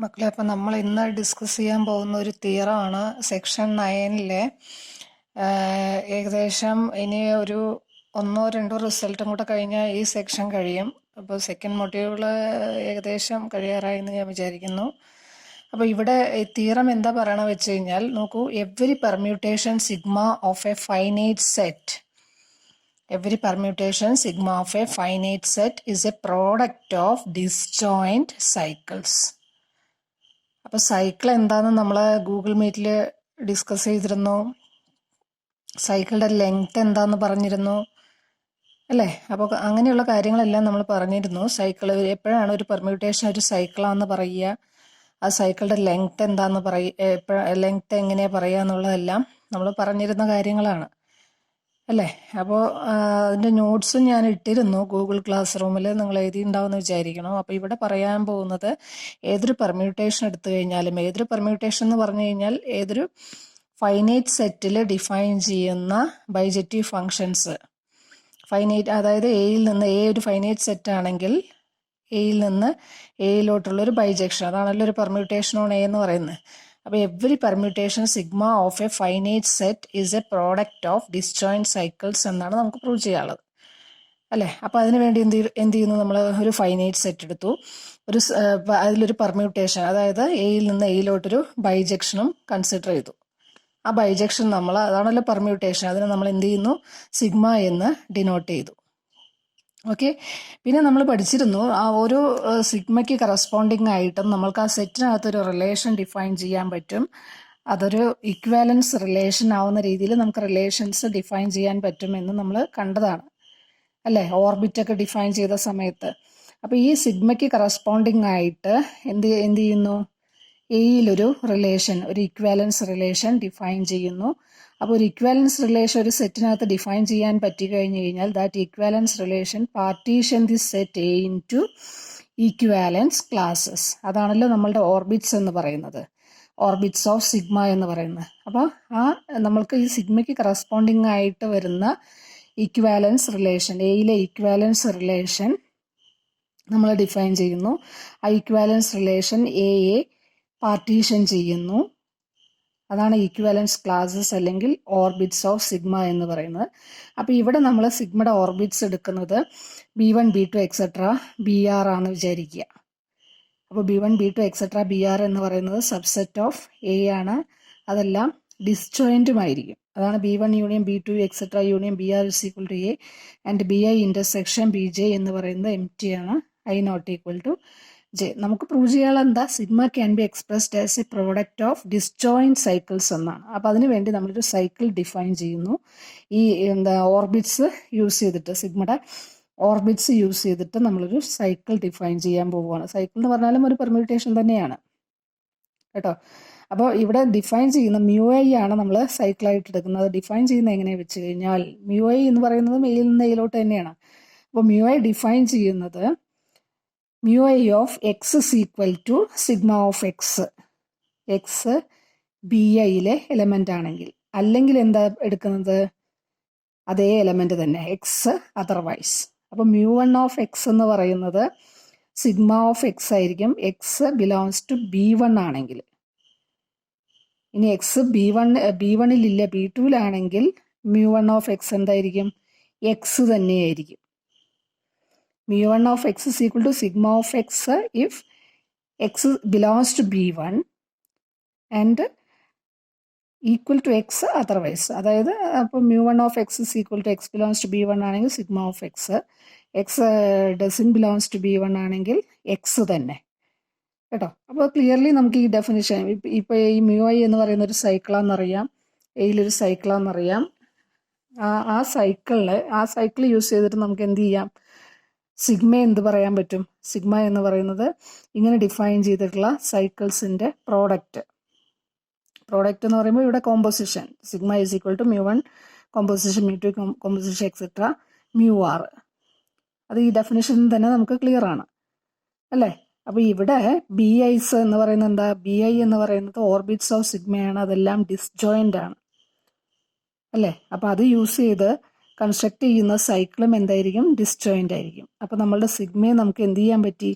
മക്കളെ, അപ്പം നമ്മൾ ഇന്ന് ഡിസ്കസ് ചെയ്യാൻ പോകുന്ന ഒരു തിയറമാണ് സെക്ഷൻ 9-ലെ. ഏകദേശം ഇനി ഒരു 1-2 റിസൾട്ടും കൂടെ കഴിഞ്ഞാൽ ഈ സെക്ഷൻ കഴിയും. അപ്പോൾ സെക്കൻഡ് മൊഡ്യൂള് ഏകദേശം കഴിയാറായി എന്ന് ഞാൻ വിചാരിക്കുന്നു. അപ്പോൾ ഇവിടെ തിയറം എന്താ പറയണത് വെച്ച് കഴിഞ്ഞാൽ, നോക്കൂ, every permutation sigma of A finite set Every permutation sigma of a finite set is a product of disjoint cycles. അപ്പോൾ സൈക്കിൾ എന്താണെന്ന് നമ്മൾ ഗൂഗിൾ മീറ്റിൽ ഡിസ്കസ് ചെയ്തിരുന്നു. സൈക്കിളുടെ ലെങ്ത് എന്താണെന്ന് പറഞ്ഞിരുന്നു അല്ലേ? അപ്പോൾ അങ്ങനെയുള്ള കാര്യങ്ങളെല്ലാം നമ്മൾ പറഞ്ഞിരുന്നു. സൈക്കിൾ എപ്പോഴാണ് ഒരു പെർമ്യൂട്ടേഷൻ ഒരു സൈക്കിളാണെന്ന് പറയുക, ആ സൈക്കിളുടെ ലെങ്ത് എന്താണെന്ന് പറയുക, ലെങ്ത് എങ്ങനെയാണ് പറയുക എന്നുള്ളതെല്ലാം നമ്മൾ പറഞ്ഞിരുന്ന കാര്യങ്ങളാണ് അല്ലേ? അപ്പോൾ അതിൻ്റെ നോട്ട്സും ഞാൻ ഇട്ടിരുന്നു ഗൂഗിൾ ക്ലാസ് റൂമിൽ, നിങ്ങൾ എഴുതിയിട്ടുണ്ടാവുമെന്ന് വിചാരിക്കണം. അപ്പോൾ ഇവിടെ പറയാൻ പോകുന്നത് ഏതൊരു പെർമ്യൂട്ടേഷൻ എടുത്തു കഴിഞ്ഞാലും, ഏതൊരു പെർമ്യൂട്ടേഷൻ എന്ന് പറഞ്ഞു കഴിഞ്ഞാൽ ഏതൊരു ഫൈനൈറ്റ് സെറ്റിൽ ഡിഫൈൻ ചെയ്യുന്ന ബൈജക്റ്റീവ് ഫങ്ഷൻസ്, ഫൈനൈറ്റ് അതായത് എയിൽ നിന്ന്, എ ഒരു ഫൈനൈറ്റ് സെറ്റ് ആണെങ്കിൽ എയിൽ നിന്ന് എയിലോട്ടുള്ളൊരു ബൈജക്ഷൻ, അതാണല്ലോ ഒരു പെർമ്യൂട്ടേഷൻ ഓൺ എ എന്ന് പറയുന്നത്. അപ്പോൾ every permutation sigma of A finite set is A product of disjoint cycles എന്നാണ് നമുക്ക് പ്രൂവ് ചെയ്യാനുള്ളത് അല്ലേ? അപ്പോൾ അതിന് വേണ്ടി എന്ത് ചെയ്യുന്നു, നമ്മൾ ഒരു ഫൈനൈറ്റ് സെറ്റ് എടുത്തു, അതിലൊരു പെർമ്യൂട്ടേഷൻ, അതായത് എയിൽ നിന്ന് എയിലോട്ടൊരു ബൈജക്ഷനും കൺസിഡർ ചെയ്തു. ആ ബൈജക്ഷൻ അതാണല്ലോ പെർമ്യൂട്ടേഷൻ, അതിനെ നമ്മൾ എന്ത് ചെയ്യുന്നു, സിഗ്മ എന്ന് ഡിനോട്ട് ചെയ്തു. ഓക്കെ. പിന്നെ നമ്മൾ പഠിച്ചിരുന്നു ആ ഓരോ സിഗ്മയ്ക്ക് കറസ്പോണ്ടിങ് ആയിട്ടും നമ്മൾക്ക് ആ സെറ്റിനകത്തൊരു റിലേഷൻ ഡിഫൈൻ ചെയ്യാൻ പറ്റും. അതൊരു ഇക്വാലൻസ് റിലേഷൻ ആവുന്ന രീതിയിൽ നമുക്ക് റിലേഷൻസ് ഡിഫൈൻ ചെയ്യാൻ പറ്റുമെന്ന് നമ്മൾ കണ്ടതാണ് അല്ലേ, ഓർബിറ്റൊക്കെ ഡിഫൈൻ ചെയ്ത സമയത്ത്. അപ്പോൾ ഈ സിഗ്മയ്ക്ക് കറസ്പോണ്ടിങ് ആയിട്ട് എന്ത് ചെയ്യുന്നു, എയിലൊരു റിലേഷൻ, ഒരു ഇക്വാലൻസ് റിലേഷൻ ഡിഫൈൻ ചെയ്യുന്നു. അപ്പോൾ ഒരു ഇക്വാലൻസ് റിലേഷൻ ഒരു സെറ്റിനകത്ത് ഡിഫൈൻ ചെയ്യാൻ പറ്റി കഴിഞ്ഞു കഴിഞ്ഞാൽ that equivalence relation partition the set A into equivalence classes. അതാണല്ലോ നമ്മളുടെ ഓർബിറ്റ്സ് എന്ന് പറയുന്നത്, ഓർബിറ്റ്സ് ഓഫ് സിഗ്മ എന്ന് പറയുന്നത്. അപ്പോൾ നമ്മൾക്ക് ഈ സിഗ്മയ്ക്ക് കറസ്പോണ്ടിങ് ആയിട്ട് വരുന്ന ഇക്വാലൻസ് റിലേഷൻ, എയിലെ ഇക്വാലൻസ് റിലേഷൻ നമ്മൾ ഡിഫൈൻ ചെയ്യുന്നു. ആ ഇക്വാലൻസ് റിലേഷൻ എയെ പാർട്ടീഷൻ ചെയ്യുന്നു. അതാണ് ഈക്വാലൻസ് ക്ലാസസ് അല്ലെങ്കിൽ ഓർബിറ്റ്സ് ഓഫ് സിഗ്മ എന്ന് പറയുന്നത്. അപ്പോൾ ഇവിടെ നമ്മൾ സിഗ്മയുടെ ഓർബിറ്റ്സ് എടുക്കുന്നത് B1 B2 എക്സെട്ര BR ആണെന്ന് വിചാരിക്കുക. അപ്പോൾ B1 B2 എക്സെട്ര BR എന്ന് പറയുന്നത് സബ്സെറ്റ് ഓഫ് എ ആണ്, അതെല്ലാം ഡിസ്ജോയിൻറ്റുമായിരിക്കും. അതാണ് B1 union B2 etcetera union BR is equal to A and BI intersection BJ എന്ന് പറയുന്നത് എംറ്റി ആണ്, I not equal to J. നമുക്ക് പ്രൂവ് ചെയ്യാനുള്ള എന്താ, sigma can be expressed as a product of disjoint cycles എന്നാണ്. അപ്പോൾ അതിന് വേണ്ടി നമ്മളൊരു സൈക്കിൾ ഡിഫൈൻ ചെയ്യുന്നു. ഈ ഓർബിറ്റ്സ് യൂസ് ചെയ്തിട്ട്, സിഗ്മയുടെ ഓർബിറ്റ്സ് യൂസ് ചെയ്തിട്ട് നമ്മളൊരു സൈക്കിൾ ഡിഫൈൻ ചെയ്യാൻ പോവുകയാണ്. സൈക്കിൾ എന്ന് പറഞ്ഞാലും ഒരു പെർമ്യൂട്ടേഷൻ തന്നെയാണ് കേട്ടോ. അപ്പോൾ ഇവിടെ ഡിഫൈൻ ചെയ്യുന്ന μi ആണ് നമ്മൾ സൈക്കിളായിട്ട് എടുക്കുന്നത്. ഡിഫൈൻ ചെയ്യുന്നത് എങ്ങനെയാണെന്ന് വെച്ച് കഴിഞ്ഞാൽ, μi എന്ന് പറയുന്നത് എയിൽ നിന്ന് എയിലോട്ട് തന്നെയാണ്. അപ്പോൾ μi ഡിഫൈൻ ചെയ്യുന്നത് μi of x is equal to sigma of x. X BIയിലെ എലമെൻ്റ് ആണെങ്കിൽ, അല്ലെങ്കിൽ എന്താ എടുക്കുന്നത്, അതേ എലമെൻ്റ് തന്നെ, എക്സ് അതർവൈസ്. അപ്പോൾ μ1 ഓഫ് എക്സ് എന്ന് പറയുന്നത് സിഗ്മ ഓഫ് എക്സ് ആയിരിക്കും, എക്സ് ബിലോങ്സ് ടു B1 ആണെങ്കിൽ. ഇനി എക്സ് B1-ലില്ല, B2-ലാണെങ്കിൽ μ1 ഓഫ് എക്സ് എന്തായിരിക്കും, എക്സ് തന്നെയായിരിക്കും. μ1 of x is equal to sigma of x if x belongs to B1 and equal to x otherwise. അതായത് അപ്പോൾ μ1 of x is equal to x belongs to B1 ആണെങ്കിൽ sigma of x, x doesn't belongs to B1 ആണെങ്കിൽ x തന്നെ കേട്ടോ. അപ്പോൾ clearly നമുക്ക് ഈ definition, ഇപ്പോൾ ഈ μi എന്ന് പറയുന്ന ഒരു സൈക്കിളാണെന്നറിയാം, എയിലൊരു സൈക്കിളാണെന്നറിയാം. ആ സൈക്കിൾ യൂസ് ചെയ്തിട്ട് നമുക്ക് എന്ത് ചെയ്യാം, സിഗ്മ എന്ത് പറയാൻ പറ്റും, സിഗ്മ എന്ന് പറയുന്നത് ഇങ്ങനെ ഡിഫൈൻ ചെയ്തിട്ടുള്ള സൈക്കിൾസിൻ്റെ പ്രോഡക്റ്റ് എന്ന് പറയുമ്പോൾ ഇവിടെ composition, sigma is equal to μ1 composition, μ2 composition etcetera μr. അത് ഈ ഡെഫിനിഷൻ തന്നെ നമുക്ക് ക്ലിയർ ആണ് അല്ലേ? അപ്പോൾ ഇവിടെ BIs എന്ന് പറയുന്നത് എന്താ, BI എന്ന് പറയുന്നത് ഓർബിറ്റ്സ് ഓഫ് സിഗ്മയാണ്, അതെല്ലാം ഡിസ്ജോയിൻ്റ് ആണ് അല്ലേ? അപ്പോൾ അത് യൂസ് ചെയ്ത് കൺസ്ട്രക്ട് ചെയ്യുന്ന സൈക്കിളും എന്തായിരിക്കും, ഡിസ്ജോയിൻ്റ് ആയിരിക്കും. അപ്പോൾ നമ്മളുടെ സിഗ്മയെ നമുക്ക് എന്ത് ചെയ്യാൻ പറ്റി,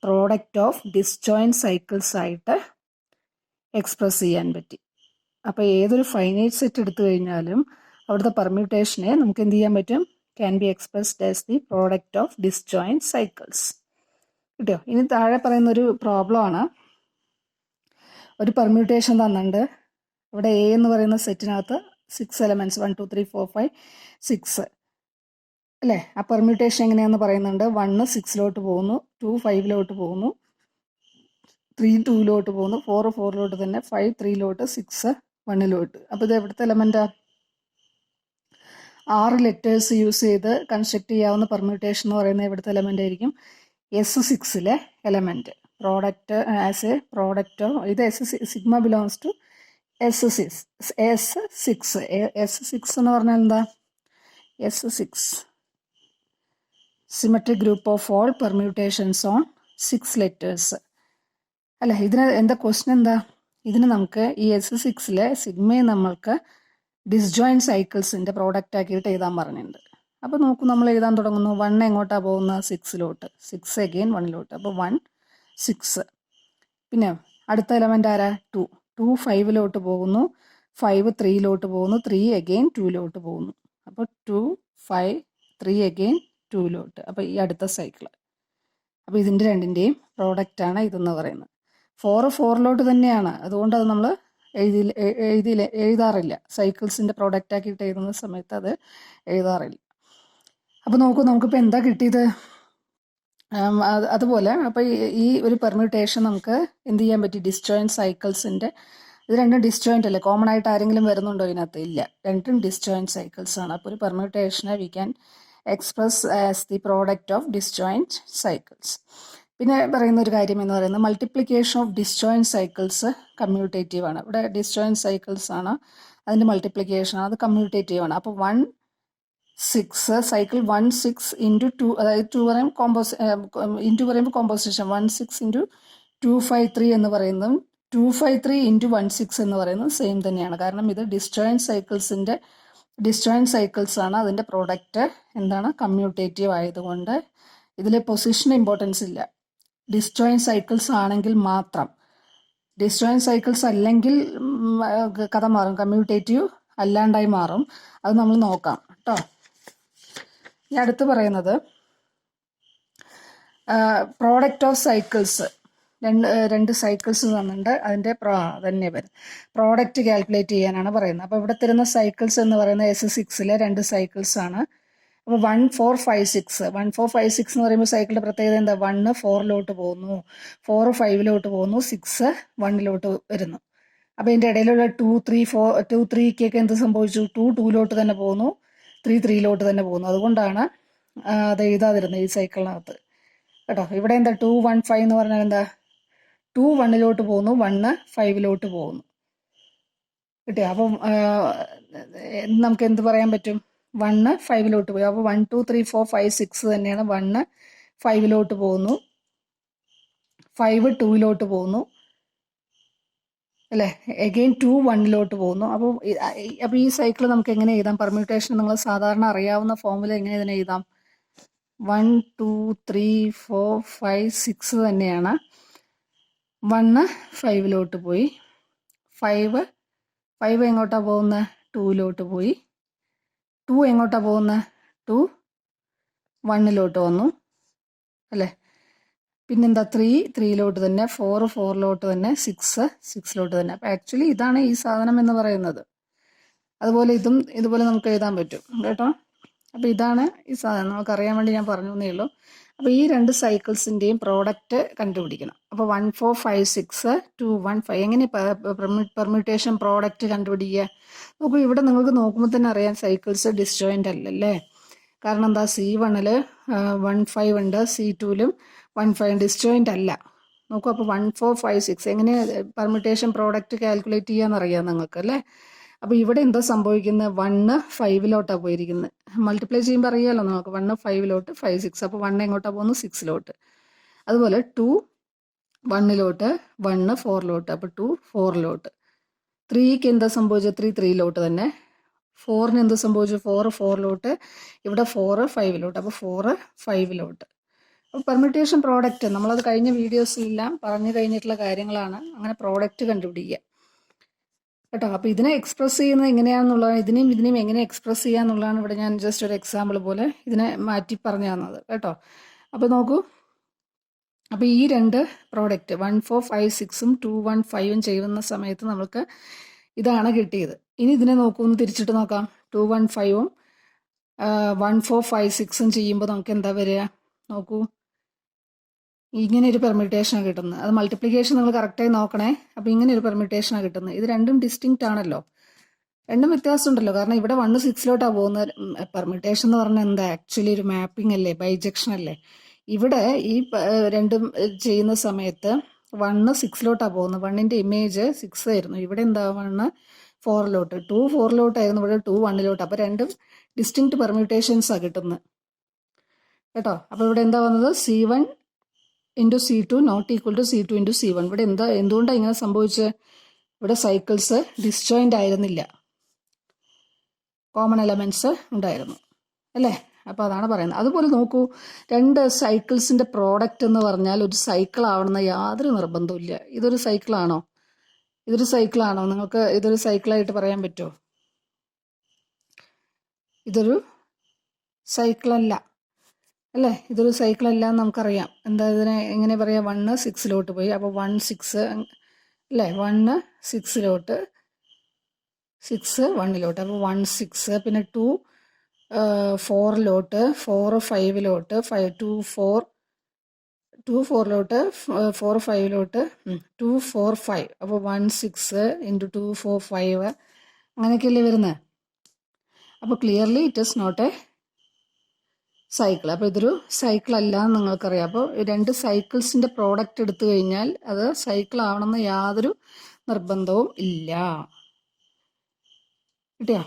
പ്രോഡക്റ്റ് ഓഫ് ഡിസ്ജോയിൻറ്റ് സൈക്കിൾസ് ആയിട്ട് എക്സ്പ്രസ് ചെയ്യാൻ പറ്റി. അപ്പോൾ ഏതൊരു ഫൈനൈറ്റ് സെറ്റ് എടുത്തു കഴിഞ്ഞാലും അവിടുത്തെ പെർമ്യൂട്ടേഷനെ നമുക്ക് എന്ത് ചെയ്യാൻ പറ്റും? Can be expressed as the product of disjoint cycles. കിട്ടിയോ? ഇനി താഴെ പറയുന്ന ഒരു പ്രോബ്ലം ആണ്. ഒരു പെർമ്യൂട്ടേഷൻ തന്നിട്ടുണ്ട്. ഇവിടെ എ എന്ന് പറയുന്ന സെറ്റിനകത്ത് 6 എലമെൻറ്റ്സ് 1 2 3 4 5 6 അല്ലേ? ആ പെർമ്യൂട്ടേഷൻ എങ്ങനെയാണെന്ന് പറയുന്നുണ്ട്. 1 6 പോകുന്നു, 2 5 പോകുന്നു, 3 2 പോകുന്നു, 4 4 തന്നെ, 5 3 6 1. അപ്പോൾ ഇത് എവിടുത്തെ എലമെൻറ്റാ? 6 ലെറ്റേഴ്സ് യൂസ് ചെയ്ത് കൺസ്ട്രക്ട് ചെയ്യാവുന്ന പെർമ്യൂട്ടേഷൻ എന്ന് പറയുന്നത് എവിടുത്തെ എലമെൻ്റ് ആയിരിക്കും? S6 element. Product as a product ഇത് സിഗ്മ ബിലോങ്സ് ടു S6 എന്ന് പറഞ്ഞാൽ എന്താ? S6 symmetric group of all permutations on 6 letters അല്ല. ഇതിന് എന്താ ക്വസ്റ്റ്യൻ എന്താ? ഇതിന് നമുക്ക് ഈ S6 സിഗ്മയെ നമ്മൾക്ക് ഡിസ്ജോയിൻറ്റ് സൈക്കിൾസിൻ്റെ പ്രോഡക്റ്റ് ആക്കിയിട്ട് എഴുതാൻ പറഞ്ഞിട്ടുണ്ട്. അപ്പോൾ നോക്കൂ, നമ്മൾ എഴുതാൻ തുടങ്ങുന്നു. 1 എങ്ങോട്ടാണ് പോകുന്നത്? 6 6 അഗെയിൻ 1. അപ്പോൾ 1 6. പിന്നെ അടുത്ത എലമെൻ്റ് ആരാ? 2 2 5 പോകുന്നു, 5 3 പോകുന്നു, 3 അഗെയിൻ 2 പോകുന്നു. അപ്പോൾ 2 5 3 അഗെയിൻ 2. അപ്പോൾ ഈ അടുത്ത സൈക്കിൾ. അപ്പോൾ ഇതിൻ്റെ രണ്ടിൻ്റെയും പ്രോഡക്റ്റാണ് ഇതെന്ന് പറയുന്നത്. 4 4 തന്നെയാണ്. അതുകൊണ്ട് അത് നമ്മൾ എഴുതാറില്ല. സൈക്കിൾസിൻ്റെ പ്രോഡക്റ്റ് ആക്കിയിട്ട് എഴുതുന്ന സമയത്ത് അത് എഴുതാറില്ല. അപ്പോൾ നോക്കൂ, നമുക്കിപ്പോൾ എന്താ കിട്ടിയത്? അതുപോലെ അപ്പോൾ ഈ ഒരു പെർമ്യൂട്ടേഷൻ നമുക്ക് എന്ത് ചെയ്യാൻ പറ്റി? ഡിസ്ജോയിൻറ്റ് സൈക്കിൾസിൻ്റെ, ഇത് രണ്ടും ഡിസ്ജോയിൻ്റ് അല്ലേ? കോമൺ ആയിട്ട് ആരെങ്കിലും വരുന്നുണ്ടോ ഇതിനകത്ത്? ഇല്ല, രണ്ടും ഡിസ്ജോയിൻറ്റ് സൈക്കിൾസ് ആണ്. അപ്പോൾ ഒരു പെർമ്യൂട്ടേഷനെ we can express as the product of disjoint cycles. പിന്നെ പറയുന്ന ഒരു കാര്യം എന്ന് പറയുന്നത് multiplication of disjoint cycles commutative ആണ്. ഇവിടെ ഡിസ്ജോയിൻറ്റ് സൈക്കിൾസ് ആണ്, അതിൻ്റെ മൾട്ടിപ്ലിക്കേഷൻ ആണ്, അത് കമ്മ്യൂട്ടേറ്റീവ് ആണ്. അപ്പോൾ 1 6 സൈക്കിൾ 1 6 ഇൻറ്റു 2, അതായത് 2 പറയുമ്പോൾ ഇൻറ്റു പറയുമ്പോൾ കോമ്പോസിഷൻ 1 6 ഇൻറ്റു 2 5 3 എന്ന് പറയുന്നതും 2 5 3 ഇൻറ്റു 1 6 എന്ന് പറയുന്നത് സെയിം തന്നെയാണ്. കാരണം ഇത് ഡിസ്ജോയിൻറ്റ് സൈക്കിൾസ് ആണ്. അതിൻ്റെ പ്രോഡക്റ്റ് എന്താണ്? കമ്മ്യൂട്ടേറ്റീവ് ആയതുകൊണ്ട് ഇതിൽ പൊസിഷൻ ഇമ്പോർട്ടൻസ് ഇല്ല. ഡിസ്ജോയിൻറ്റ് സൈക്കിൾസ് ആണെങ്കിൽ മാത്രം. ഡിസ്ജോയിൻറ്റ് സൈക്കിൾസ് അല്ലെങ്കിൽ കഥ മാറും, കമ്മ്യൂട്ടേറ്റീവ് അല്ലാണ്ടായി മാറും. അത് നമ്മൾ നോക്കാം കേട്ടോ. ഇനി അടുത്ത് പറയുന്നത് പ്രോഡക്റ്റ് ഓഫ് സൈക്കിൾസ്. രണ്ട് സൈക്കിൾസ് തന്നിട്ടുണ്ട്. അതിൻ്റെ തന്നെ വരും പ്രോഡക്റ്റ് കാൽക്കുലേറ്റ് ചെയ്യാനാണ് പറയുന്നത്. അപ്പോൾ ഇവിടെ തരുന്ന സൈക്കിൾസ് എന്ന് പറയുന്നത് S6 രണ്ട് സൈക്കിൾസ് ആണ്. അപ്പോൾ 1 4 5 6 1 4 5 6 എന്ന് പറയുമ്പോൾ സൈക്കിളിൻ്റെ പ്രത്യേകത എന്താ? 1 4 പോകുന്നു, 4 5 പോകുന്നു, 6 1 വരുന്നു. അപ്പോൾ ഇതിൻ്റെ ഇടയിലുള്ള 2 3 4 2 3 എന്ത് സംഭവിച്ചു? 2 2 തന്നെ പോകുന്നു, 3 3 തന്നെ പോകുന്നു. അതുകൊണ്ടാണ് അത് എഴുതാതിരുന്നത് ഈ സൈക്കിളിനകത്ത് കേട്ടോ. ഇവിടെ എന്താ 2 1 5 എന്ന് പറഞ്ഞാൽ എന്താ? 2 1 പോകുന്നു, 1 5 പോകുന്നു. കിട്ടിയോ? അപ്പം നമുക്ക് എന്ത് പറയാൻ പറ്റും? 1 5 പോയി. അപ്പോൾ 1 2 3 4 5 6 തന്നെയാണ്. 1 5 പോകുന്നു, 5 2 പോകുന്നു അല്ലേ? എഗെയിൻ 2 1 പോകുന്നു. അപ്പോൾ ഈ സൈക്കിൾ നമുക്ക് എങ്ങനെ എഴുതാം? പെർമ്യൂട്ടേഷൻ നിങ്ങൾ സാധാരണ അറിയാവുന്ന ഫോമിൽ എങ്ങനെ ഇതിനെ എഴുതാം? 1 2 3 4 5 6 തന്നെയാണ്. 1 5 പോയി, 5 എങ്ങോട്ടാണ് പോകുന്നത്? 2 പോയി. 2 എങ്ങോട്ടാണ് പോകുന്നത്? 2 1 വന്നു അല്ലേ? പിന്നെന്താ 3 3 തന്നെ, 4 4 തന്നെ, 6 6 തന്നെ. അപ്പോൾ ആക്ച്വലി ഇതാണ് ഈ സാധനം എന്ന് പറയുന്നത്. അതുപോലെ ഇതും ഇതുപോലെ നമുക്ക് എഴുതാൻ പറ്റും കേട്ടോ. അപ്പോൾ ഇതാണ് ഈ സാധനം. നമുക്കറിയാൻ വേണ്ടി ഞാൻ പറഞ്ഞു എന്നേ ഉള്ളൂ. അപ്പോൾ ഈ രണ്ട് സൈക്കിൾസിൻ്റെയും പ്രോഡക്റ്റ് കണ്ടുപിടിക്കണം. അപ്പോൾ 1 4 5 6 2 1 5 എങ്ങനെ പെർമ്യൂട്ടേഷൻ പ്രോഡക്റ്റ് കണ്ടുപിടിക്കുക? നോക്കൂ, ഇവിടെ നിങ്ങൾക്ക് നോക്കുമ്പോൾ തന്നെ അറിയാം സൈക്കിൾസ് ഡിസ്ജോയിൻ്റ് അല്ലല്ലേ. കാരണം എന്താ? C1 1 5 ഉണ്ട്, C2 1 5 ഡിസ്ജോയിൻ്റ് അല്ല. നോക്കൂ, അപ്പോൾ 1 4 5 6 എങ്ങനെ പെർമ്യൂട്ടേഷൻ പ്രോഡക്റ്റ് കാൽക്കുലേറ്റ് ചെയ്യാമെന്നറിയാം നിങ്ങൾക്ക് അല്ലേ. അപ്പോൾ ഇവിടെ എന്താ സംഭവിക്കുന്നത്? 1 5 പോയിരിക്കുന്നത്. മൾട്ടിപ്ലൈ ചെയ്യുമ്പോൾ അറിയാമല്ലോ നമുക്ക്. 1 5 5 6. അപ്പോൾ 1 എങ്ങോട്ടാണ് പോകുന്നത്? 6. അതുപോലെ 2 1 1 4 അപ്പോൾ 2 4. 3ക്ക് എന്താ സംഭവിച്ചത്? 3 3 തന്നെ. 4ന് എന്ത് സംഭവിച്ചു? 4 4. ഇവിടെ 4 5. അപ്പോൾ 4 5. പെർമ്യൂട്ടേഷൻ പ്രോഡക്റ്റ് നമ്മളത് കഴിഞ്ഞ വീഡിയോസിലെല്ലാം പറഞ്ഞു കഴിഞ്ഞിട്ടുള്ള കാര്യങ്ങളാണ്. അങ്ങനെ പ്രോഡക്റ്റ് കണ്ടുപിടിക്കുക കേട്ടോ. അപ്പോൾ ഇതിനെ എക്സ്പ്രസ് ചെയ്യുന്നത് എങ്ങനെയാണെന്നുള്ളത്, ഇതിനെയും എങ്ങനെ എക്സ്പ്രസ് ചെയ്യാന്നുള്ളതാണ് ഇവിടെ ഞാൻ ജസ്റ്റ് ഒരു എക്സാമ്പിൾ പോലെ ഇതിനെ മാറ്റി പറഞ്ഞു തന്നത് കേട്ടോ. അപ്പോൾ നോക്കൂ, അപ്പോൾ ഈ രണ്ട് പ്രോഡക്റ്റ് 1456-ഉം 215-ഉം ചെയ്യുന്ന സമയത്ത് നമുക്ക് ഇതാണ് കിട്ടിയത്. ഇനി ഇതിനെ നോക്കൂ, ഒന്ന് തിരിച്ചിട്ട് നോക്കാം. 215-ഉം 1456-ഉം ചെയ്യുമ്പോൾ നമുക്ക് എന്താ വരിക നോക്കൂ, ഇങ്ങനെ ഒരു പെർമ്യൂട്ടേഷനാണ് കിട്ടുന്നത്. അത് മൾട്ടിപ്ലിക്കേഷൻ നിങ്ങൾ കറക്റ്റായി നോക്കണേ. അപ്പോൾ ഇങ്ങനെ ഒരു പെർമ്യൂട്ടേഷനാണ് കിട്ടുന്നത്. ഇത് രണ്ടും ഡിസ്റ്റിങ്ക്റ്റ് ആണല്ലോ, രണ്ടും വ്യത്യാസം ഉണ്ടല്ലോ. കാരണം ഇവിടെ 1 6-ലോട്ടാണ് പോകുന്നത്. പെർമ്യൂട്ടേഷൻ എന്ന് പറഞ്ഞാൽ എന്താ, ആക്ച്വലി ഒരു മാപ്പിംഗ് അല്ലേ, ബൈജക്ഷൻ അല്ലേ. ഇവിടെ ഈ രണ്ടും ചെയ്യുന്ന സമയത്ത് 1 6-ലോട്ടാണ് പോകുന്നത്. 1ന്റെ ഇമേജ് 6 ആയിരുന്നു. ഇവിടെ എന്താ 1 4-ലോട്ട്, 2 4-ലോട്ടായിരുന്നു, ഇവിടെ 2 1-ലോട്ട്. അപ്പോൾ രണ്ടും ഡിസ്റ്റിങ്ക്റ്റ് പെർമ്യൂട്ടേഷൻസാണ് കിട്ടുന്നത് കേട്ടോ. അപ്പോൾ ഇവിടെ എന്താ വന്നത്, C1 into C2 not equal to C2 into C1. ഇവിടെ എന്തുകൊണ്ടാണ് ഇങ്ങനെ സംഭവിച്ചത്, ഇവിടെ സൈക്കിൾസ് ഡിസ്ജോയിൻ്റ് ആയിരുന്നില്ല, കോമൺ എലമെൻറ്റ്സ് ഉണ്ടായിരുന്നു അല്ലേ. അപ്പോൾ അതാണ് പറയുന്നത്. അതുപോലെ നോക്കൂ, രണ്ട് സൈക്കിൾസിൻ്റെ പ്രോഡക്റ്റ് എന്ന് പറഞ്ഞാൽ ഒരു സൈക്കിൾ ആവണമെന്ന് യാതൊരു നിർബന്ധമില്ല. ഇതൊരു സൈക്കിളാണോ, നിങ്ങൾക്ക് ഇതൊരു സൈക്കിളായിട്ട് പറയാൻ പറ്റുമോ? ഇതൊരു സൈക്കിളല്ല അല്ലേ, ഇതൊരു സൈക്കിളല്ല എന്ന് നമുക്കറിയാം. എന്താ ഇതിനെ എങ്ങനെ പറയാം, 1 6-ലോട്ട് പോയി. അപ്പോൾ 1 6 അല്ലേ, 1 6-ലോട്ട്, 6 1-ലോട്ട്. അപ്പോൾ 1 6, പിന്നെ 2 4-ലോട്ട്, 4 5-ലോട്ട്, 2 4-ലോട്ട്, 4 5-ലോട്ട്, 2 4 5. അപ്പോൾ 1 6 ഇൻറ്റു 2 4 5 അങ്ങനെയൊക്കെയല്ലേ വരുന്നത്. അപ്പോൾ clearly it is not a cycle. അപ്പോൾ ഇതൊരു സൈക്കിൾ അല്ല എന്ന് നിങ്ങൾക്കറിയാം. അപ്പോൾ രണ്ട് സൈക്കിൾസിൻ്റെ പ്രോഡക്റ്റ് എടുത്തു കഴിഞ്ഞാൽ അത് സൈക്കിൾ ആവണമെന്ന് യാതൊരു നിർബന്ധവും ഇല്ല. കിട്ടിയോ?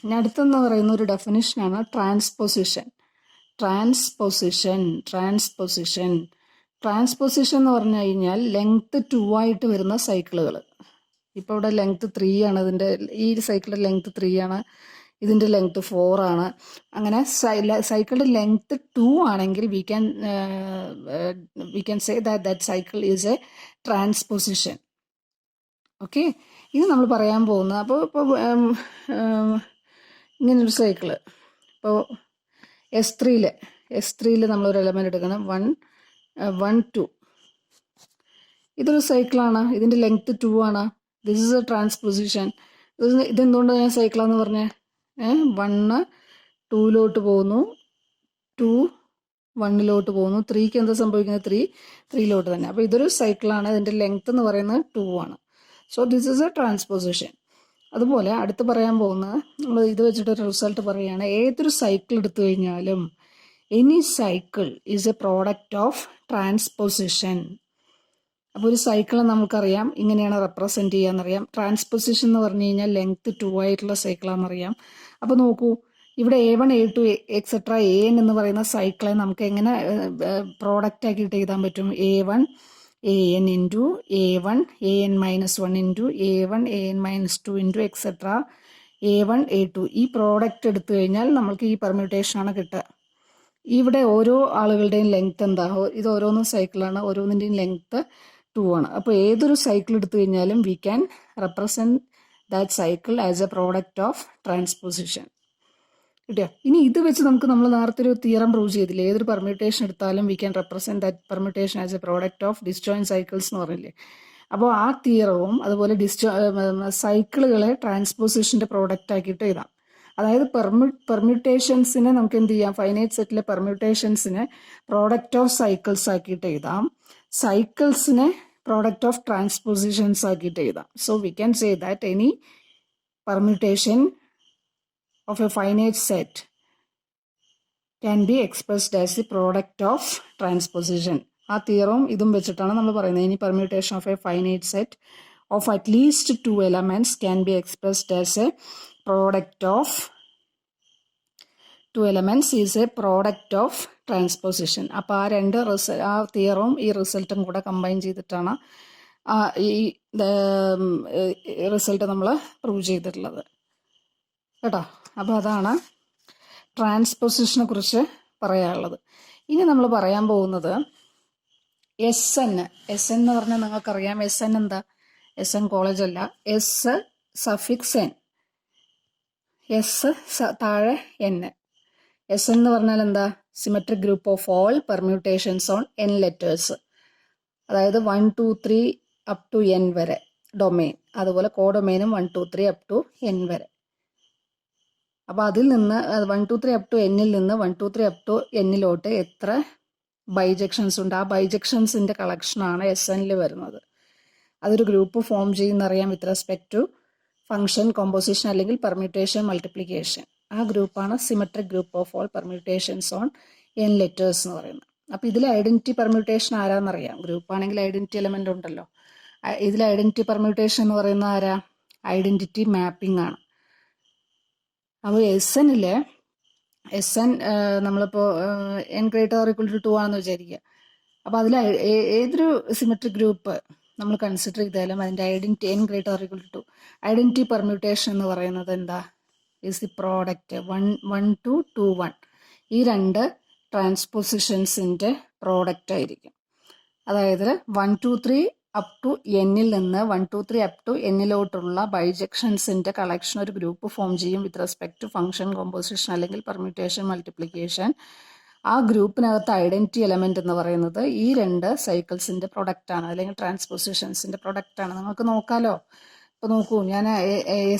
ഇനി അടുത്തെന്ന് പറയുന്ന ഒരു ഡെഫിനിഷനാണ് ട്രാൻസ്പൊസിഷൻ എന്ന് പറഞ്ഞു കഴിഞ്ഞാൽ ലെങ്ത് 2 ആയിട്ട് വരുന്ന സൈക്കിളുകൾ. ഇപ്പോൾ ഇവിടെ ലെങ്ത് 3 ആണ്, ഈ സൈക്കിളിൻ്റെ ലെങ്ത് 3 ആണ്, ഇതിൻ്റെ ലെങ്ത് 4 ആണ്. അങ്ങനെ സൈക്കിളിൻ്റെ ലെങ്ത് 2 ആണെങ്കിൽ V can say that cycle is A transposition. Okay, ഇത് നമ്മൾ പറയാൻ പോകുന്നത്. അപ്പോൾ ഇങ്ങനൊരു സൈക്കിള്, ഇപ്പോൾ S3 നമ്മളൊരു എലമെൻ്റ് എടുക്കണം, 1 1 2. ഇതൊരു സൈക്കിളാണ്, ഇതിൻ്റെ ലെങ്ത് 2 ആണ്. This is a transposition. ഇതെന്തുകൊണ്ടാണ് ഞാൻ സൈക്കിളാന്ന് പറഞ്ഞേ, 1 2-ലോട്ട് പോകുന്നു, 2 1-ലോട്ട് പോകുന്നു, 3ക്ക് എന്താ സംഭവിക്കുന്നത്, 3 3-ലോട്ട് തന്നെ. അപ്പോൾ ഇതൊരു സൈക്കിളാണ്, ഇതിൻ്റെ ലെങ്ത് എന്ന് പറയുന്നത് 2 ആണ്. So this is A transposition. അതുപോലെ അടുത്ത് പറയാൻ പോകുന്നത്, നമ്മൾ ഇത് വെച്ചിട്ടൊരു റിസൾട്ട് പറയുകയാണ്. ഏതൊരു സൈക്കിൾ എടുത്തു കഴിഞ്ഞാലും any cycle is A product of transposition. അപ്പോൾ ഒരു സൈക്കിൾ നമുക്കറിയാം ഇങ്ങനെയാണ് റെപ്രസെൻറ്റ് ചെയ്യാന്നറിയാം. ട്രാൻസ്പൊസിഷൻ എന്ന് പറഞ്ഞു കഴിഞ്ഞാൽ ലെങ്ത് 2 ആയിട്ടുള്ള സൈക്കിളാണെന്നറിയാം. അപ്പോൾ നോക്കൂ, ഇവിടെ A1 A2 എക്സെട്ര AN എന്ന് പറയുന്ന സൈക്കിളെ നമുക്ക് എങ്ങനെ പ്രോഡക്റ്റ് ആക്കിയിട്ട് എഴുതാൻ പറ്റും, A1 AN into A1 AN - 1 into A1 AN - 2 into etcetera A1 A2. ഈ പ്രോഡക്റ്റ് എടുത്തു കഴിഞ്ഞാൽ നമ്മൾക്ക് ഈ പെർമ്യൂട്ടേഷനാണ് കിട്ടുക. ഇവിടെ ഓരോ ആളുകളുടെയും ലെങ്ത് എന്താ, ഇത് ഓരോന്നും സൈക്കിളാണ്, ഓരോന്നിൻ്റെയും ലെങ്ത് 2 ആണ്. അപ്പോൾ ഏതൊരു സൈക്കിൾ എടുത്തു കഴിഞ്ഞാലും we can represent that cycle as a product of transposition. കിട്ടിയോ? ഇനി ഇത് വെച്ച് നമ്മൾ നേരത്തെ ഒരു തിയറം പ്രൂവ് ചെയ്തില്ലേ, ഏതൊരു പെർമ്യൂട്ടേഷൻ എടുത്താലും we can represent that permutation as a product of disjoint cycles എന്ന് പറഞ്ഞില്ലേ. അപ്പോൾ ആ തിയറവും അതുപോലെ സൈക്കിളുകളെ ട്രാൻസ്പൊസിഷൻ്റെ പ്രോഡക്റ്റ് ആക്കിയിട്ട് എഴുതാം. അതായത് പെർമ്യൂട്ടേഷൻസിനെ നമുക്ക് എന്ത് ചെയ്യാം, ഫൈനൈറ്റ് സെറ്റിലെ പെർമ്യൂട്ടേഷൻസിനെ പ്രോഡക്റ്റ് ഓഫ് സൈക്കിൾസ് ആക്കിയിട്ട് എഴുതാം, സൈക്കിൾസിനെ പ്രോഡക്റ്റ് ഓഫ് ട്രാൻസ്പൊസിഷൻസ് ആക്കിയിട്ട് എഴുതാം. So we can say that any permutation of a finite set can be expressed as the product of transposition. ആ തിയറും ഇതും വെച്ചിട്ടാണ് നമ്മൾ പറയുന്നത്. ഇനി permutation of A finite set of at least 2 elements can be expressed as a product of 2 elements is a product of transposition. അപ്പോൾ ആ തിയറും ഈ റിസൾട്ടും കൂടെ കമ്പൈൻ ചെയ്തിട്ടാണ് ഈ റിസൾട്ട് നമ്മൾ പ്രൂവ് ചെയ്തിട്ടുള്ളത് കേട്ടോ. അപ്പോൾ അതാണ് ട്രാൻസ്പൊസിഷനെ കുറിച്ച് പറയാനുള്ളത്. ഇനി നമ്മൾ പറയാൻ പോകുന്നത് SN. SN എന്ന് പറഞ്ഞാൽ നിങ്ങൾക്കറിയാം SN എന്താ? SN കോളേജ് അല്ല. S suffix N. എസ് താഴെ N. SN എന്ന് പറഞ്ഞാൽ എന്താ? Symmetric group of all permutations on N letters. അതായത് 1 2 3 അപ് ടു N വരെ ഡൊമെയിൻ. അതുപോലെ കോഡൊമെയിനും 1 2 3 അപ് ടു N വരെ. അപ്പോൾ അതിൽ നിന്ന് 1 2 3 അപ് ടു Nൽ നിന്ന് 1 2 3 അപ് ടു Nലോട്ട് എത്ര ബൈജക്ഷൻസ് ഉണ്ട്? ആ ബൈജക്ഷൻസിന്റെ കളക്ഷനാണ് SNൽ വരുന്നത്. അതൊരു ഗ്രൂപ്പ് ഫോം ചെയ്യുന്നറിയാം with respect to function, composition അല്ലെങ്കിൽ പെർമ്യൂട്ടേഷൻ, മൾട്ടിപ്ലിക്കേഷൻ. ആ ഗ്രൂപ്പാണ് symmetric group of all permutations on N letters എന്ന് പറയുന്നത്. അപ്പോൾ ഇതിൽ ഐഡന്റിറ്റി പെർമ്യൂട്ടേഷൻ ആരാന്നറിയാം. ഗ്രൂപ്പ് ആണെങ്കിൽ ഐഡന്റിറ്റി എലമെന്റ് ഉണ്ടല്ലോ. ഇതിൽ ഐഡന്റിറ്റി പെർമ്യൂട്ടേഷൻ എന്ന് പറയുന്ന ആരാ? ഐഡന്റിറ്റി മാപ്പിംഗ് ആണ്. അപ്പോൾ SN നമ്മളിപ്പോൾ N > 2 ആണെന്ന് വിചാരിക്കുക. അപ്പോൾ അതിൽ ഏതൊരു സിമെട്രിക് ഗ്രൂപ്പ് നമ്മൾ കൺസിഡർ ചെയ്താലും അതിൻ്റെ ഐഡന്റിറ്റി N > 2 ഐഡന്റിറ്റി പെർമ്യൂട്ടേഷൻ എന്ന് പറയുന്നത് എന്താ? Is the product 1 to 2 1. ഈ രണ്ട് ട്രാൻസ്പോസിഷൻസിൻ്റെ പ്രോഡക്റ്റ് ആയിരിക്കും. അതായത് 1 2 3 അപ് ടു Nൽ നിന്ന് 1 2 3 അപ് ടു Nലോട്ടുള്ള ബൈജക്ഷൻസിന്റെ കളക്ഷൻ ഒരു ഗ്രൂപ്പ് ഫോം ചെയ്യും with respect to function, composition അല്ലെങ്കിൽ പെർമ്യൂട്ടേഷൻ, മൾട്ടിപ്ലിക്കേഷൻ. ആ ഗ്രൂപ്പിനകത്ത് ഐഡന്റിറ്റി എലമെന്റ് എന്ന് പറയുന്നത് ഈ രണ്ട് സൈക്കിൾസിന്റെ പ്രൊഡക്റ്റ് ആണ്, അല്ലെങ്കിൽ ട്രാൻസ്പോസിഷൻസിന്റെ പ്രൊഡക്റ്റ് ആണ്. നിങ്ങൾക്ക് നോക്കാലോ. ഇപ്പോൾ നോക്കൂ, ഞാൻ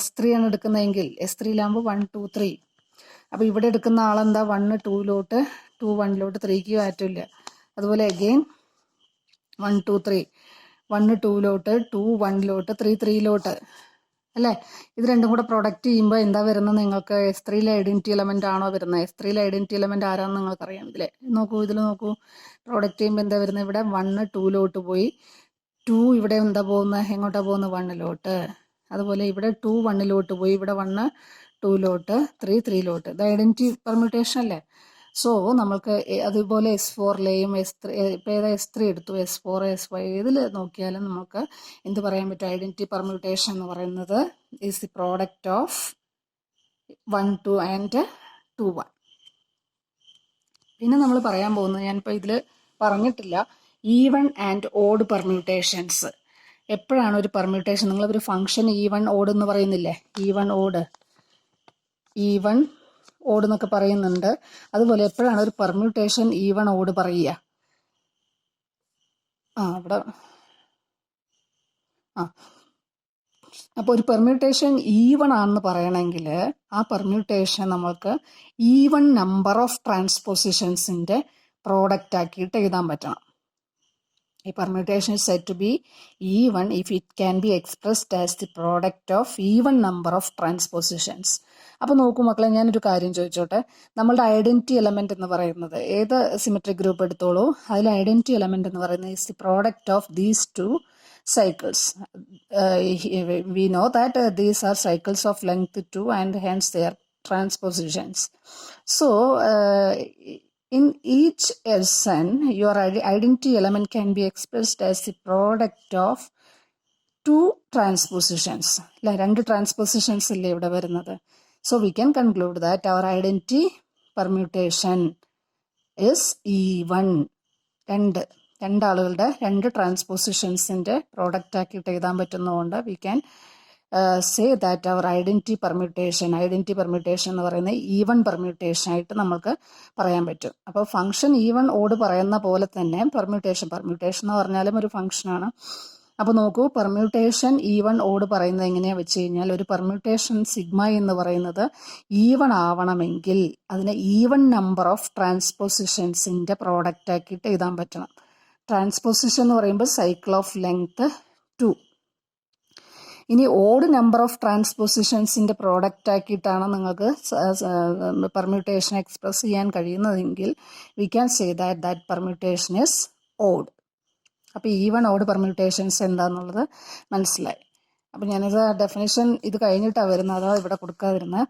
S3 ആണ് എടുക്കുന്നതെങ്കിൽ S3ലാകുമ്പോൾ 1 2 3. അപ്പോൾ ഇവിടെ എടുക്കുന്ന ആളെന്താ? 1 2ലോട്ട് 2 1ലോട്ട് 3ക്ക് മാറ്റില്ല. അതുപോലെ അഗെയിൻ 1 2 3 1 2ലോട്ട് 2 1ലോട്ട് 3 3ലോട്ട് അല്ലേ? ഇത് രണ്ടും കൂടെ പ്രൊഡക്റ്റ് ചെയ്യുമ്പോൾ എന്താ വരുന്നത്? നിങ്ങൾക്ക് S3യിലെ ഐഡന്റിറ്റി എലമെന്റ് ആണോ വരുന്നത്? S3യിലെ ഐഡന്റിറ്റി എലമെന്റ് ആരാണെന്ന് നിങ്ങൾക്കറിയാം. ഇതിൽ നോക്കൂ, പ്രൊഡക്റ്റ് ചെയ്യുമ്പോൾ എന്താ വരുന്നത്? ഇവിടെ 1 2ലോട്ട് പോയി, 2 ഇവിടെ എന്താ പോകുന്നത്? എങ്ങോട്ടാ പോകുന്നത്? 1ലോട്ട്. അതുപോലെ ഇവിടെ 2 1ലോട്ട് പോയി, ഇവിടെ 1 2ലോട്ട് 3 3ലോട്ട്. ഇത് ഐഡന്റിറ്റി പെർമ്യൂട്ടേഷൻ അല്ലേ? സോ നമ്മൾക്ക് അതുപോലെ S4ലെയും ഇപ്പോൾ ഏതാ S3 എടുത്തു, S4 S5 ഏതിൽ നോക്കിയാലും നമുക്ക് എന്ത് പറയാൻ പറ്റും? ഐഡന്റിറ്റി പെർമ്യൂട്ടേഷൻ എന്ന് പറയുന്നത് is the product of 1 2 and 2 1. പിന്നെ നമ്മൾ പറയാൻ പോകുന്നത്, ഞാനിപ്പോൾ ഇതിൽ പറഞ്ഞിട്ടില്ല, ഈവൺ ആൻഡ് ഓഡ് പെർമ്യൂട്ടേഷൻസ്. എപ്പോഴാണ് ഒരു പെർമ്യൂട്ടേഷൻ? നിങ്ങളൊരു ഫംഗ്ഷൻ ഈവൺ ഓഡ് എന്ന് പറയുന്നില്ലേ? ഈവൺ ഓഡ് എന്നൊക്കെ പറയുന്നുണ്ട്. അതുപോലെ എപ്പോഴാണ് ഒരു പെർമ്യൂട്ടേഷൻ ഈവൺ ഓഡ് പറയുക? അപ്പോൾ ഒരു പെർമ്യൂട്ടേഷൻ ഈവൺ ആണെന്ന് പറയണമെങ്കിൽ ആ പെർമ്യൂട്ടേഷൻ നമ്മൾക്ക് ഈവൺ നമ്പർ ഓഫ് ട്രാൻസ്പോസിഷൻസിന്റെ പ്രോഡക്റ്റ് ആക്കിയിട്ട് എഴുതാൻ പറ്റണം. A permutation is said to be even if it can be expressed as the product of even number of transpositions. അപ്പോൾ നോക്കൂ മക്കളെ, ഞാനൊരു കാര്യം ചോദിച്ചോട്ടെ. നമ്മളുടെ ഐഡന്റിറ്റി എലമെന്റ് എന്ന് പറയുന്നത് ഏത് സിമെട്രിക് ഗ്രൂപ്പ് എടുത്തോളൂ, അതിൽ ഐഡന്റിറ്റി എലമെന്റ് എന്ന് പറയുന്നത് is the product of these two cycles. We know that these are cycles of length 2 and hence they are transpositions. So in each SN, your identity element can be expressed as the product of two transpositions. രണ്ട് transpositions അല്ലേ ഇവിടെ വരുന്നത്. So we can conclude that our identity permutation is even. രണ്ടാളുകളുടെ രണ്ട് ട്രാൻസ്പോസിഷൻസിന്റെ product ആക്കിയിട്ട് എഴുതാൻ പറ്റുന്നതുകൊണ്ട് we can say that our identity permutation എന്ന് പറയുന്നത് even permutation ആയിട്ട് നമുക്ക് പറയാൻ പറ്റും. അപ്പോൾ ഫംഗ്ഷൻ ഈവൺ ഓഡ് പറയുന്ന പോലെ തന്നെ പെർമ്യൂട്ടേഷൻ എന്ന് പറഞ്ഞാലും ഒരു ഫംഗ്ഷനാണ്. അപ്പോൾ നോക്കൂ, പെർമ്യൂട്ടേഷൻ ഈവൺ ഓഡ് പറയുന്നത് എങ്ങനെയാണെന്ന് വെച്ച് കഴിഞ്ഞാൽ, ഒരു പെർമ്യൂട്ടേഷൻ സിഗ്മ എന്ന് പറയുന്നത് ഈവൺ ആവണമെങ്കിൽ അതിനെ ഈവൺ നമ്പർ ഓഫ് ട്രാൻസ്പോസിഷൻസിന്റെ പ്രോഡക്റ്റ് ആക്കിയിട്ട് എഴുതാൻ പറ്റണം. ട്രാൻസ്പോസിഷൻ എന്ന് പറയുമ്പോൾ സൈക്കിൾ ഓഫ് ലെങ്ത് 2. ഇനി ഓഡ് നമ്പർ ഓഫ് ട്രാൻസ്പോസിഷൻസിന്റെ പ്രോഡക്റ്റ് ആക്കിയിട്ടാണ് നിങ്ങൾക്ക് പെർമ്യൂട്ടേഷൻ എക്സ്പ്രസ് ചെയ്യാൻ കഴിയുന്നതെങ്കിൽ we can say that permutation is odd. അപ്പോൾ ഈവൺ ഓഡ് പെർമ്യൂട്ടേഷൻസ് എന്താണെന്നുള്ളത് മനസ്സിലായി. അപ്പോൾ ഞാനിത് ഡെഫിനിഷൻ ഇത് കഴിഞ്ഞിട്ടാണ് വരുന്നത്, അതാ ഇവിടെ കൊടുക്കാതിരുന്നത്.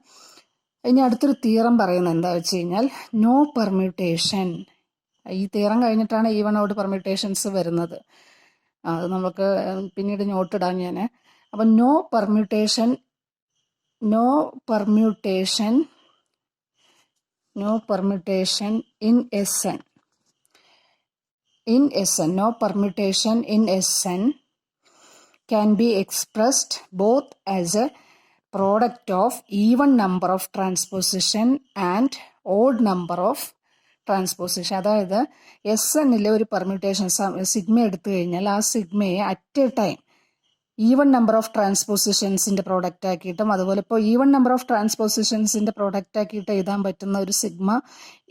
ഇനി അടുത്തൊരു തിയറം പറയുന്നത് എന്താ വെച്ച് കഴിഞ്ഞാൽ, നോ പെർമ്യൂട്ടേഷൻ. ഈ തിയറം കഴിഞ്ഞിട്ടാണ് ഈവൺ ഓഡ് പെർമ്യൂട്ടേഷൻസ് വരുന്നത്. അത് നമുക്ക് പിന്നീട് നോട്ടിടാം ഞാൻ. അപ്പം no permutation in SN. in Sn, no permutation in Sn can be expressed both as a product of even number of transposition and odd number of transposition. അതായത് Snലെ ഒരു പെർമ്യൂട്ടേഷൻ സിഗ്മ എടുത്തു കഴിഞ്ഞാൽ ആ സിഗ്മയെ at a time even number of ട്രാൻസ്പോസിഷൻസിന്റെ പ്രോഡക്റ്റ് ആക്കിയിട്ടും അതുപോലെ ഇപ്പോൾ ഈവൺ നമ്പർ ഓഫ് ട്രാൻസ്പോസിഷൻസിന്റെ പ്രോഡക്റ്റ് ആക്കിയിട്ട് എഴുതാൻ പറ്റുന്ന ഒരു സിഗ്മ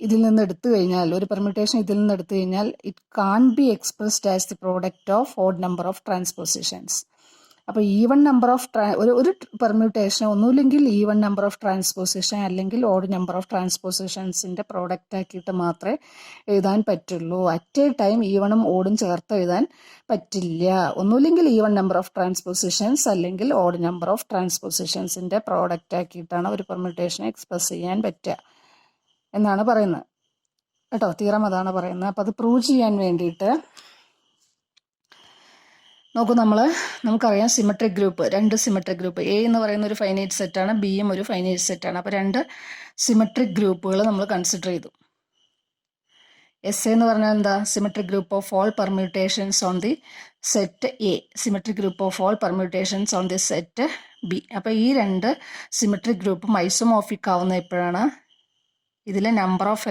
ഇതിൽ നിന്ന് എടുത്തു കഴിഞ്ഞാൽ, ഒരു പെർമ്യൂട്ടേഷൻ ഇതിൽ നിന്ന് എടുത്തു കഴിഞ്ഞാൽ it can be expressed as the product of odd number of transpositions. അപ്പോൾ ഈവൺ നമ്പർ ഓഫ് ഒരു പെർമ്യൂട്ടേഷൻ ഒന്നുമില്ലെങ്കിൽ ഈവൺ നമ്പർ ഓഫ് ട്രാൻസ്പോസിഷൻ അല്ലെങ്കിൽ ഓഡ് നമ്പർ ഓഫ് ട്രാൻസ്പോസിഷൻസിന്റെ പ്രോഡക്റ്റ് ആക്കിയിട്ട് മാത്രമേ എഴുതാൻ പറ്റുള്ളൂ. അറ്റ് എ ടൈം ഈവണും ഓടും ചേർത്ത് എഴുതാൻ പറ്റില്ല. ഒന്നുമില്ലെങ്കിൽ ഈവൺ നമ്പർ ഓഫ് ട്രാൻസ്പോസിഷൻസ് അല്ലെങ്കിൽ ഓഡ് നമ്പർ ഓഫ് ട്രാൻസ്പോസിഷൻസിന്റെ പ്രോഡക്റ്റ് ആക്കിയിട്ടാണ് ഒരു പെർമ്യൂട്ടേഷനെ എക്സ്പ്രസ് ചെയ്യാൻ പറ്റുക എന്നാണ് പറയുന്നത് കേട്ടോ. തിയറം അതാണ് പറയുന്നത്. അപ്പോൾ അത് പ്രൂവ് ചെയ്യാൻ വേണ്ടിയിട്ട് നോക്കൂ, നമുക്കറിയാം സിമെട്രിക് ഗ്രൂപ്പ്, രണ്ട് സിമെട്രിക് ഗ്രൂപ്പ്, എ എന്ന് പറയുന്ന ഒരു ഫൈനൈറ്റ് സെറ്റാണ്, ബിയും ഒരു ഫൈനൈറ്റ് സെറ്റാണ്. അപ്പോൾ രണ്ട് സിമെട്രിക് ഗ്രൂപ്പുകൾ നമ്മൾ കൺസിഡർ ചെയ്തു. എസ് എന്ന് പറഞ്ഞാൽ എന്താ? Symmetric group of all permutations on the set A, symmetric group of all permutations on the set B. അപ്പോൾ ഈ രണ്ട് സിമെട്രിക് ഗ്രൂപ്പും ഐസോമോർഫിക് ആവുന്ന എപ്പോഴാണ്? ഇതിലെ നമ്പർ ഓഫ്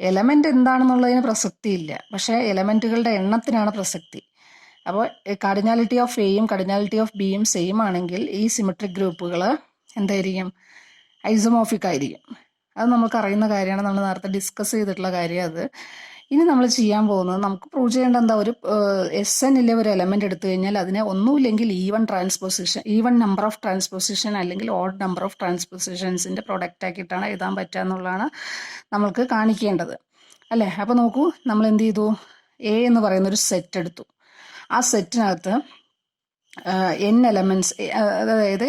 എലമെന്റ് എന്താണെന്നുള്ളതിന് പ്രസക്തിയില്ല, പക്ഷേ എലമെന്റുകളുടെ എണ്ണത്തിനാണ് പ്രസക്തി. അപ്പോൾ കാർഡിനാലിറ്റി ഓഫ് എയും കാർഡിനാലിറ്റി ഓഫ് ബിയും സെയിം ആണെങ്കിൽ ഈ സിമെട്രിക് ഗ്രൂപ്പുകൾ എന്തായിരിക്കും? ഐസോമോർഫിക് ആയിരിക്കും. അത് നമുക്ക് അറിയുന്ന കാര്യമാണ്, നമ്മൾ നേരത്തെ ഡിസ്കസ് ചെയ്തിട്ടുള്ള കാര്യം അത്. ഇനി നമ്മൾ ചെയ്യാൻ പോകുന്നത്, നമുക്ക് പ്രൂവ് ചെയ്യേണ്ട എന്താ? ഒരു Snലെ ഒരു എലമെന്റ് എടുത്തു കഴിഞ്ഞാൽ അതിനെ ഒന്നുമില്ലെങ്കിൽ ഈവൺ നമ്പർ ഓഫ് ട്രാൻസ്പോസിഷൻ അല്ലെങ്കിൽ ഓഡ് നമ്പർ ഓഫ് ട്രാൻസ്പോസിഷൻസിന്റെ പ്രൊഡക്റ്റ് ആക്കിയിട്ടാണ് എഴുതാൻ പറ്റുക എന്നുള്ളതാണ് നമ്മൾക്ക് കാണിക്കേണ്ടത് അല്ലേ. അപ്പോൾ നോക്കൂ, നമ്മൾ എന്ത് ചെയ്തു? എ എന്ന് പറയുന്ന ഒരു സെറ്റ് എടുത്തു. ആ സെറ്റിനകത്ത് n എലമെന്റ്സ്, അതായത്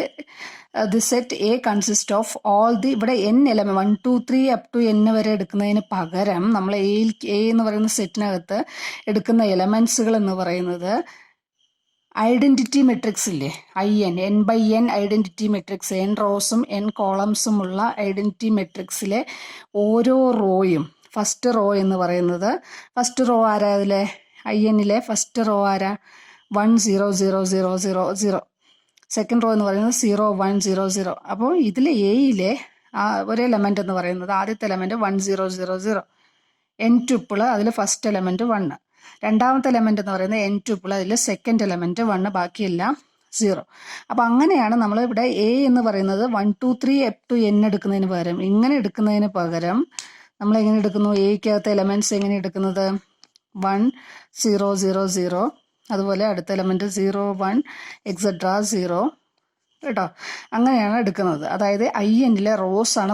the set A consist of all the, ഇവിടെ n element 1 2 3 up to n വരെ എടുക്കുന്നതിന് പകരം നമ്മൾ എ എന്ന് പറയുന്ന സെറ്റിനകത്ത് എടുക്കുന്ന എലമെന്റ്സുകൾ എന്ന് പറയുന്നത് ഐഡന്റിറ്റി മെട്രിക്സ് ഇല്ലേ, n/n ഐഡന്റിറ്റി മെട്രിക്സ്, n റോസും n കോളംസും ഉള്ള ഐഡന്റിറ്റി മെട്രിക്സിലെ ഓരോ റോയും, ഫസ്റ്റ് റോ എന്ന് പറയുന്നത്, ഫസ്റ്റ് റോ ആരാ? അതിലെ INലെ ഫസ്റ്റ് റോ ആരാ? 1 0 0 0 0 0. സെക്കൻഡ് റോ എന്ന് പറയുന്നത് 0 1 0 0. അപ്പോൾ ഇതിൽ എയിലെ ഒരു എലമെന്റ് എന്ന് പറയുന്നത്, ആദ്യത്തെ എലമെന്റ് 1 0 0 0, n ട്യൂപ്പിൾ, അതിൽ ഫസ്റ്റ് എലമെന്റ് 1. രണ്ടാമത്തെ എലമെന്റ് എന്ന് പറയുന്നത് n ട്യൂപ്പിൾ, അതിൽ സെക്കൻഡ് എലമെന്റ് 1, ബാക്കിയെല്ലാം 0. അപ്പം അങ്ങനെയാണ് നമ്മൾ ഇവിടെ എ എന്ന് പറയുന്നത് 1 2 3 അപ് ടു n എടുക്കുന്നതിന് പകരം, ഇങ്ങനെ എടുക്കുന്നതിന് പകരം നമ്മൾ എങ്ങനെ എടുക്കുന്നു? എയ്ക്കകത്തെ എലമെന്റ്സ് എങ്ങനെ എടുക്കുന്നത്? 1 0 0 0, അതുപോലെ അടുത്ത എലമെന്റ് 0 1 എക്സെട്ര 0 കേട്ടോ. അങ്ങനെയാണ് എടുക്കുന്നത്. അതായത് INലെ റോസ് ആണ്